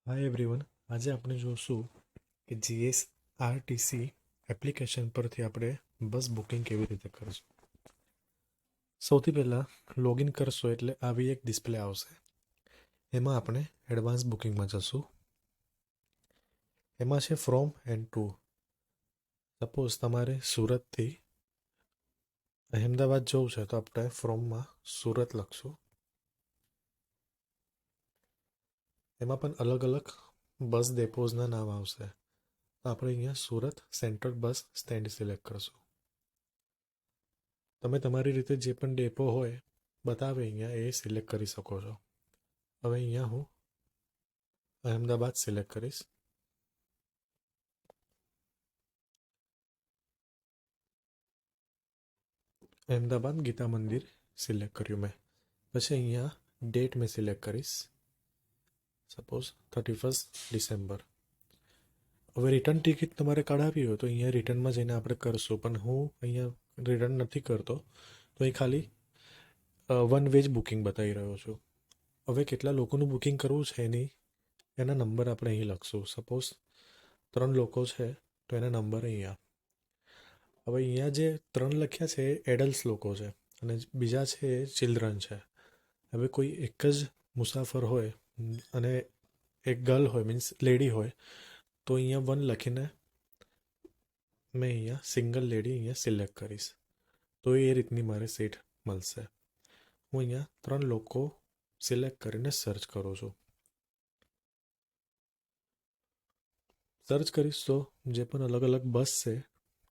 Hi everyone, આજે આપણે જોશું કે જીએસઆરટીસી એપ્લિકેશન પરથી આપણે બસ બુકિંગ કેવી રીતે કરશું. સૌથી પહેલાં લોગિન કરશો એટલે આવી એક ડિસ્પ્લે આવશે. એમાં આપણે એડવાન્સ બુકિંગમાં જશું. એમાં છે ફ્રોમ એન્ડ ટુ. સપોઝ તમારે સુરતથી અહેમદાબાદ જવું છે તો આપણે ફ્રોમમાં સુરત લખશું. એમાં પણ અલગ અલગ બસ ડેપોઝના નામ આવશે. તો આપણે અહીંયા Surat central bus stand select કરશું. તમે તમારી રીતે જે પણ ડેપો હોય બતાવે અહીંયા એ સિલેક્ટ કરી શકો છો. હવે અહીંયા હું અહેમદાબાદ સિલેક્ટ કરીશ. અહેમદાબાદ ગીતા મંદિર સિલેક્ટ કર્યું મેં. પછી અહીંયા ડેટ મેં સિલેક્ટ કરીશ. Suppose 31 December. હવે રિટર્ન ટિકિટ તમારે કઢાવી હોય તો અહીંયા રિટર્નમાં જઈને આપણે કરશું, પણ હું અહીંયા રિટર્ન નથી કરતો તો એ ખાલી વન વે જ બુકિંગ બતાવી રહ્યો છું. હવે કેટલા લોકોનું બુકિંગ કરવું છે એના નંબર આપણે અહીં લખશું. સપોઝ 3 લોકો છે તો એના નંબર અહીંયા. હવે અહીંયા જે 3 લખ્યા છે એ એડલ્ટ લોકો છે અને બીજા છે એ ચિલ્ડ્રન છે. હવે કોઈ એક જ મુસાફર હોય અને એક ગર્લ હોય, મીન્સ લેડી હોય, તો અહીંયા 1 લખીને મેં અહીંયા સિંગલ લેડી અહીંયા સિલેક્ટ કરીશ. તો એ રીતની મારે સીટ મળશે. હું અહીંયા 3 લોકો સિલેક્ટ કરીને સર્ચ કરું છું. સર્ચ કરીશ તો જે પણ અલગ અલગ બસ છે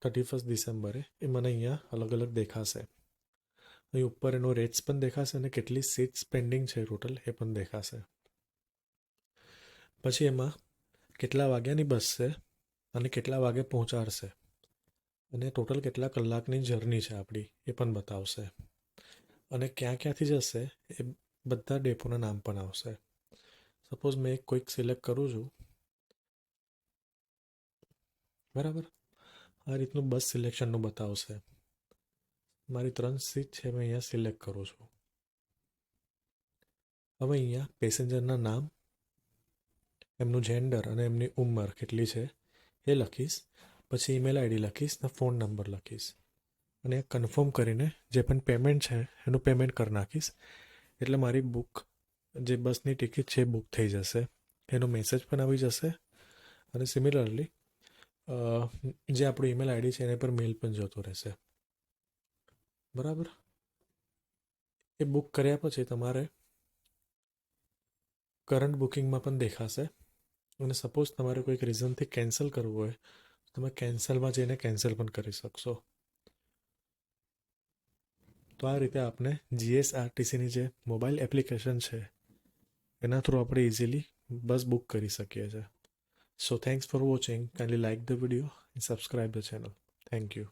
31 ડિસેમ્બરે એ મને અહીંયા અલગ અલગ દેખાશે. અહીં ઉપર એનો રેટ્સ પણ દેખાશે અને કેટલી સીટ્સ પેન્ડિંગ છે ટોટલ એ પણ દેખાશે. પછી એમાં કેટલા વાગ્યાની બસ છે અને કેટલા વાગે પહોંચાડશે અને ટોટલ કેટલા કલાકની જર્ની છે આપણી એ પણ બતાવશે. અને ક્યાં ક્યાંથી જશે એ બધા ડેપોના નામ પણ આવશે. સપોઝ મેં કોઈક સિલેક્ટ કરું છું, બરાબર. આ રીતનું બસ સિલેક્શનનું બતાવશે. મારી 3 સીટ છે, મેં અહીંયા સિલેક્ટ કરું છું. હવે અહીંયા પેસેન્જરના નામ, એમનું જેન્ડર અને એમની ઉંમર કેટલી છે એ લખીશ. પછી ઈમેલ આઈડી લખીશ ને ફોન નંબર લખીશ અને કન્ફર્મ કરીને જે પણ પેમેન્ટ છે એનું પેમેન્ટ કરી નાખીશ. એટલે મારી બુક જે બસની ટિકિટ છે એ બુક થઈ જશે. એનો મેસેજ પણ આવી જશે અને સિમિલરલી જે આપણું ઈમેલ આઈડી છે એના પર મેલ પણ જતો રહેશે. બરાબર. એ બુક કર્યા પછી તમારે કરંટ બુકિંગમાં પણ દેખાશે. અને સપોઝ તમારે કોઈક રીઝનથી કેન્સલ કરવું હોય તો તમે કેન્સલમાં જઈને કેન્સલ પણ કરી શકશો. તો આ રીતે આપણે જીએસઆરટીસીની જે મોબાઈલ એપ્લિકેશન છે એના થ્રુ આપણે ઇઝીલી બસ બુક કરી શકીએ છીએ. સો thanks for watching. Kindly like the video and subscribe the channel. Thank you.